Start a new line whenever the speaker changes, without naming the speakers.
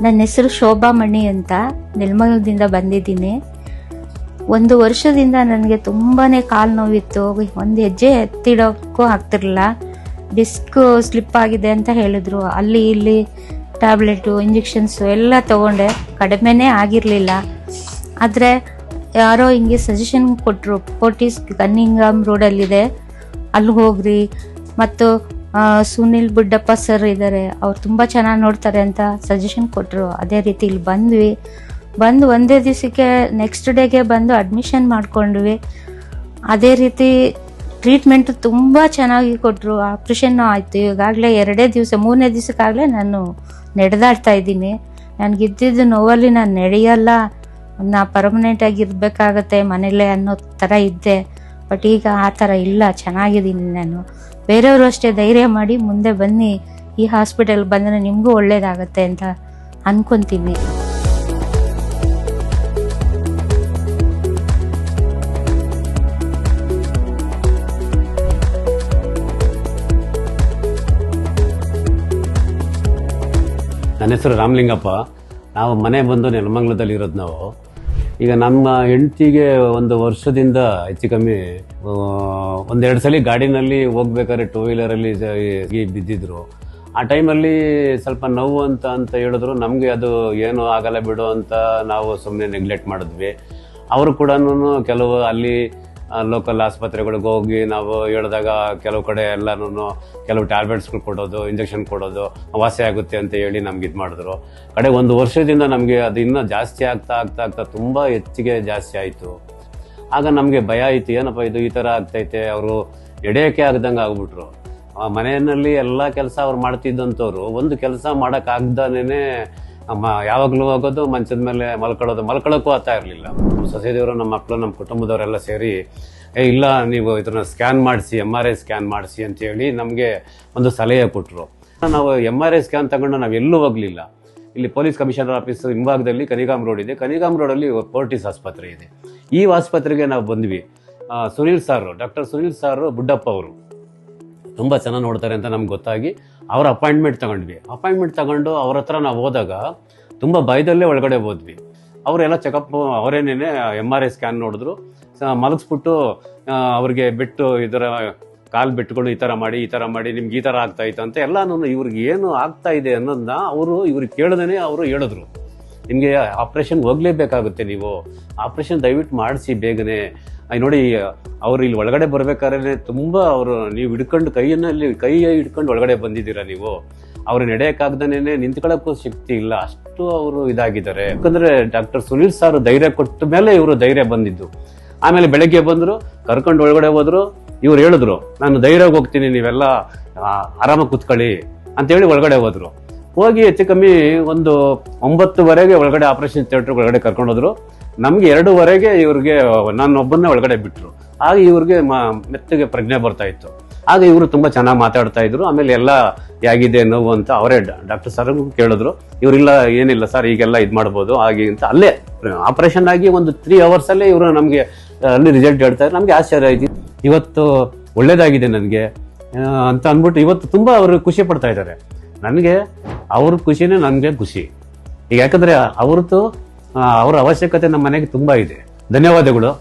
ನನ್ನ ಹೆಸರು ಶೋಭಾ ಮಣಿ ಅಂತ, ನೆಲಮಂಗಲದಿಂದ ಬಂದಿದ್ದೀನಿ. 1 ವರ್ಷದಿಂದ ನನಗೆ ತುಂಬಾನೇ ಕಾಲು ನೋವಿತ್ತು. ಒಂದು ಹೆಜ್ಜೆ ಎತ್ತಿಡೋಕ್ಕೂ ಆಗ್ತಿರ್ಲಿಲ್ಲ. ಡಿಸ್ಕ್ ಸ್ಲಿಪ್ ಆಗಿದೆ ಅಂತ ಹೇಳಿದ್ರು. ಅಲ್ಲಿ ಇಲ್ಲಿ ಟ್ಯಾಬ್ಲೆಟು, ಇಂಜೆಕ್ಷನ್ಸು ಎಲ್ಲ ತಗೊಂಡೆ, ಕಡಿಮೆನೇ ಆಗಿರಲಿಲ್ಲ. ಆದರೆ ಯಾರೋ ಹಿಂಗೆ ಸಜೆಷನ್ ಕೊಟ್ಟರು, ಫೋರ್ಟಿಸ್ ಕನ್ನಿಂಗಮ್ ರೋಡಲ್ಲಿದೆ, ಅಲ್ಲಿ ಹೋಗ್ರಿ, ಮತ್ತು ಸುನಿಲ್ ಬುಡ್ಡಪ್ಪ ಸರ್ ಇದ್ದಾರೆ, ಅವ್ರು ತುಂಬ ಚೆನ್ನಾಗಿ ನೋಡ್ತಾರೆ ಅಂತ ಸಜೆಷನ್ ಕೊಟ್ಟರು. ಅದೇ ರೀತಿ ಇಲ್ಲಿ ಬಂದು ಒಂದೇ ದಿವಸಕ್ಕೆ ನೆಕ್ಸ್ಟ್ ಡೇಗೆ ಬಂದು ಅಡ್ಮಿಷನ್ ಮಾಡ್ಕೊಂಡ್ವಿ. ಅದೇ ರೀತಿ ಟ್ರೀಟ್ಮೆಂಟ್ ತುಂಬ ಚೆನ್ನಾಗಿ ಕೊಟ್ಟರು. ಆಪ್ರೇಷನ್ನು ಆಯಿತು. ಈಗಾಗಲೇ 2 ದಿವಸ 3ನೇ ದಿವಸಕ್ಕಾಗಲೇ ನಾನು ನಡೆದಾಡ್ತಾ ಇದ್ದೀನಿ. ನನಗಿದ್ದಿದ್ದು ನೋವಲ್ಲಿ ನಾನು ನಡೆಯಲ್ಲ, ನಾ ಪರ್ಮನೆಂಟ್ ಆಗಿ ಇರಬೇಕಾಗತ್ತೆ ಮನೇಲೆ ಅನ್ನೋ ಥರ ಇದ್ದೆ. ಬಟ್ ಈಗ ಆ ಥರ ಇಲ್ಲ, ಚೆನ್ನಾಗಿದ್ದೀನಿ ನಾನು. ಬೇರೆಯವರು ಅಷ್ಟೇ ಧೈರ್ಯ ಮಾಡಿ ಮುಂದೆ ಬನ್ನಿ, ಈ ಹಾಸ್ಪಿಟಲ್ ಬಂದರೆ ನಿಮಗೂ ಒಳ್ಳೇದಾಗತ್ತೆ ಅಂತ ಅನ್ಕೊಂತೀನಿ.
ನನ್ನ ಹೆಸರು ರಾಮಲಿಂಗಪ್ಪ. ನಾವು ಮನೆ ಬಂದು ನೆಲಮಂಗಲದಲ್ಲಿ ಇರೋದು ನಾವು. ಈಗ ನಮ್ಮ ಹೆಂಡತಿಗೆ 1 ವರ್ಷದಿಂದ ಹೆಚ್ಚು ಕಮ್ಮಿ 1-2 ಸಲ ಗಾಡಿನಲ್ಲಿ ಹೋಗ್ಬೇಕಾದ್ರೆ 2 ವೀಲರಲ್ಲಿ ಬಿದ್ದಿದ್ರು. ಆ ಟೈಮಲ್ಲಿ ಸ್ವಲ್ಪ ನೋವು ಅಂತ ಹೇಳಿದ್ರು. ನಮಗೆ ಅದು ಏನು ಆಗಲ್ಲ ಬಿಡು ಅಂತ ನಾವು ಸುಮ್ಮನೆ ನೆಗ್ಲೆಕ್ಟ್ ಮಾಡಿದ್ವಿ. ಅವರು ಕೂಡ ಕೆಲವು ಅಲ್ಲಿ ಲೋಕಲ್ ಆಸ್ಪತ್ರೆಗಳಿಗೆ ಹೋಗಿ ನಾವು ಹೇಳಿದಾಗ ಕೆಲವು ಕಡೆ ಎಲ್ಲನೂ ಕೆಲವು ಟ್ಯಾಬ್ಲೆಟ್ಸ್ಗಳು ಕೊಡೋದು, ಇಂಜೆಕ್ಷನ್ ಕೊಡೋದು, ವಾಸಿ ಆಗುತ್ತೆ ಅಂತ ಹೇಳಿ ನಮ್ಗೆ ಇದು ಮಾಡಿದ್ರು. ಕಡೆ 1 ವರ್ಷದಿಂದ ನಮಗೆ ಅದು ಇನ್ನೂ ಜಾಸ್ತಿ ಆಗ್ತಾ ತುಂಬ ಹೆಚ್ಚಿಗೆ ಜಾಸ್ತಿ ಆಯಿತು. ಆಗ ನಮಗೆ ಭಯ ಆಯಿತು, ಏನಪ್ಪ ಇದು ಈ ಥರ ಆಗ್ತೈತೆ. ಅವರು ನಡೆಯೋಕ್ಕೆ ಆಗ್ದಂಗೆ ಆಗ್ಬಿಟ್ರು. ಮನೆಯಲ್ಲಿ ಎಲ್ಲ ಕೆಲಸ ಅವ್ರು ಮಾಡ್ತಿದ್ದಂಥವ್ರು ಒಂದು ಕೆಲಸ ಮಾಡೋಕ್ಕಾಗ್ದೇ ಯಾವಾಗಲೂ ಹೋಗೋದು, ಮಂಚದ ಮೇಲೆ ಮಲ್ಕೊಳ್ಳೋಕ್ಕೂ ಆಗ್ತಾ ಇರಲಿಲ್ಲ. ನಮ್ಮ ಸೊಸೈಟಿಯವರು, ನಮ್ಮ ಮಕ್ಕಳು, ನಮ್ಮ ಕುಟುಂಬದವರೆಲ್ಲ ಸೇರಿ ಇಲ್ಲ ನೀವು ಇದನ್ನ ಸ್ಕ್ಯಾನ್ ಮಾಡಿಸಿ, MRI ಸ್ಕ್ಯಾನ್ ಮಾಡಿಸಿ ಅಂತೇಳಿ ನಮಗೆ ಒಂದು ಸಲಹೆ ಕೊಟ್ಟರು. ನಾವು MRI ಸ್ಕ್ಯಾನ್ ತಗೊಂಡು ನಾವು ಎಲ್ಲೂ ಹೋಗಲಿಲ್ಲ. ಇಲ್ಲಿ ಪೊಲೀಸ್ ಕಮಿಷನರ್ ಆಫೀಸ್ ಹಿಂಭಾಗದಲ್ಲಿ ಕನಿಗಾಮ್ ರೋಡ್ ಇದೆ. ಕನಿಗಾಮ್ ರೋಡಲ್ಲಿ ಫೋರ್ಟಿಸ್ ಆಸ್ಪತ್ರೆ ಇದೆ. ಈ ಆಸ್ಪತ್ರೆಗೆ ನಾವು ಬಂದ್ವಿ. ಡಾಕ್ಟರ್ ಸುನೀಲ್ ಸಾರು ಬುಡ್ಡಪ್ಪ ಅವರು ತುಂಬ ಚೆನ್ನಾಗಿ ನೋಡ್ತಾರೆ ಅಂತ ನಮ್ಗೆ ಗೊತ್ತಾಗಿ ಅವ್ರ ಅಪಾಯಿಂಟ್ಮೆಂಟ್ ತಗೊಂಡು ಅವ್ರ ಹತ್ರ ನಾವು ಹೋದಾಗ ತುಂಬ ಭಯದಲ್ಲೇ ಒಳಗಡೆ ಹೋದ್ವಿ. ಅವರೆಲ್ಲ ಚೆಕಪ್ ಅವರೇನೇನೆ MRI ಸ್ಕ್ಯಾನ್ ನೋಡಿದ್ರು. ಮಲಗಿಸ್ಬಿಟ್ಟು ಅವ್ರಿಗೆ ಬಿಟ್ಟು ಇದರ ಕಾಲು ಬಿಟ್ಟುಗಳು ಈ ಥರ ಮಾಡಿ ನಿಮ್ಗೆ ಈ ಥರ ಆಗ್ತಾ ಇತ್ತು ಅಂತ ಎಲ್ಲನೂ ಇವ್ರಿಗೆ ಏನು ಆಗ್ತಾ ಇದೆ ಅನ್ನೋದನ್ನ ಇವ್ರಿಗೆ ಕೇಳ್ದೇ ಅವರು ಹೇಳಿದ್ರು. ನಿಮಗೆ ಆಪ್ರೇಷನ್ಗೆ ಹೋಗ್ಲೇಬೇಕಾಗುತ್ತೆ, ನೀವು ಆಪ್ರೇಷನ್ ದಯವಿಟ್ಟು ಮಾಡಿಸಿ ಬೇಗನೆ. ನೋಡಿ, ಅವ್ರು ಇಲ್ಲಿ ಒಳಗಡೆ ಬರ್ಬೇಕಾದ್ರೆ ತುಂಬ ನೀವು ಕೈ ಹಿಡ್ಕೊಂಡು ಒಳಗಡೆ ಬಂದಿದ್ದೀರಾ. ನೀವು ಅವ್ರು ನಡೆಯಕ್ಕಾಗ್ದೇನೆ ನಿಂತ್ಕೊಳ್ಳೋಕ್ಕೂ ಶಕ್ತಿ ಇಲ್ಲ, ಅಷ್ಟು ಅವರು ಇದಾಗಿದ್ದಾರೆ. ಯಾಕಂದ್ರೆ ಡಾಕ್ಟರ್ ಸುನೀಲ್ ಸಾರ್ ಧೈರ್ಯ ಕೊಟ್ಟ ಮೇಲೆ ಇವರು ಧೈರ್ಯ ಬಂದಿದ್ದು. ಆಮೇಲೆ ಬೆಳಗ್ಗೆ ಬಂದ್ರು, ಕರ್ಕೊಂಡು ಒಳಗಡೆ ಹೋದ್ರು. ಇವ್ರು ಹೇಳಿದ್ರು, ನಾನು ಧೈರ್ಯವಾಗಿ ಹೋಗ್ತೀನಿ, ನೀವೆಲ್ಲ ಆರಾಮಾಗಿ ಕೂತ್ಕೊಳ್ಳಿ ಅಂತೇಳಿ ಒಳಗಡೆ ಹೋದ್ರು. ಹೋಗಿ ಹೆಚ್ಚು ಕಮ್ಮಿ ಒಂದು 9:30 ಒಳಗಡೆ ಆಪರೇಷನ್ ಥಿಯೇಟರ್ ಒಳಗಡೆ ಕರ್ಕೊಂಡು ಹೋದ್ರು. ನಮ್ಗೆ 2:15 ಇವ್ರಿಗೆ ನಾನೊಬ್ಬನ್ನೇ ಒಳಗಡೆ ಬಿಟ್ರು. ಆಗ ಇವ್ರಿಗೆ ಮೆತ್ತಗೆ ಪ್ರಜ್ಞೆ ಬರ್ತಾ ಇತ್ತು. ಆಗ ಇವರು ತುಂಬಾ ಚೆನ್ನಾಗಿ ಮಾತಾಡ್ತಾ ಇದ್ರು. ಆಮೇಲೆ ಎಲ್ಲ ಹೇಗಿದೆ ನೋವು ಅಂತ ಅವರೇ ಡಾಕ್ಟರ್ ಸರ್ ಕೇಳಿದ್ರು. ಇವರಿಲ್ಲ, ಏನಿಲ್ಲ ಸರ್, ಈಗೆಲ್ಲ ಇದು ಮಾಡ್ಬೋದು ಹಾಗೆ ಅಂತ. ಅಲ್ಲೇ ಆಪರೇಷನ್ ಆಗಿ ಒಂದು 3 hours ಅಲ್ಲೇ ಇವರು ನಮ್ಗೆ ಅಲ್ಲಿ ರಿಸಲ್ಟ್ ಹೇಳ್ತಾ ಇದ್ರು. ನಮ್ಗೆ ಆಶ್ಚರ್ಯ ಆಯ್ತು, ಇವತ್ತು ಒಳ್ಳೇದಾಗಿದೆ ನನಗೆ ಅಂತ ಅಂದ್ಬಿಟ್ಟು ಇವತ್ತು ತುಂಬಾ ಅವರು ಖುಷಿ ಪಡ್ತಾ ಇದ್ದಾರೆ. ನನಗೆ ಅವ್ರ ಖುಷಿನೇ ನನಗೆ ಖುಷಿ. ಈಗ ಯಾಕಂದ್ರೆ ಅವ್ರ ಅವಶ್ಯಕತೆ ನಮ್ಮ ಮನೆಗೆ ತುಂಬಾ ಇದೆ. ಧನ್ಯವಾದಗಳು.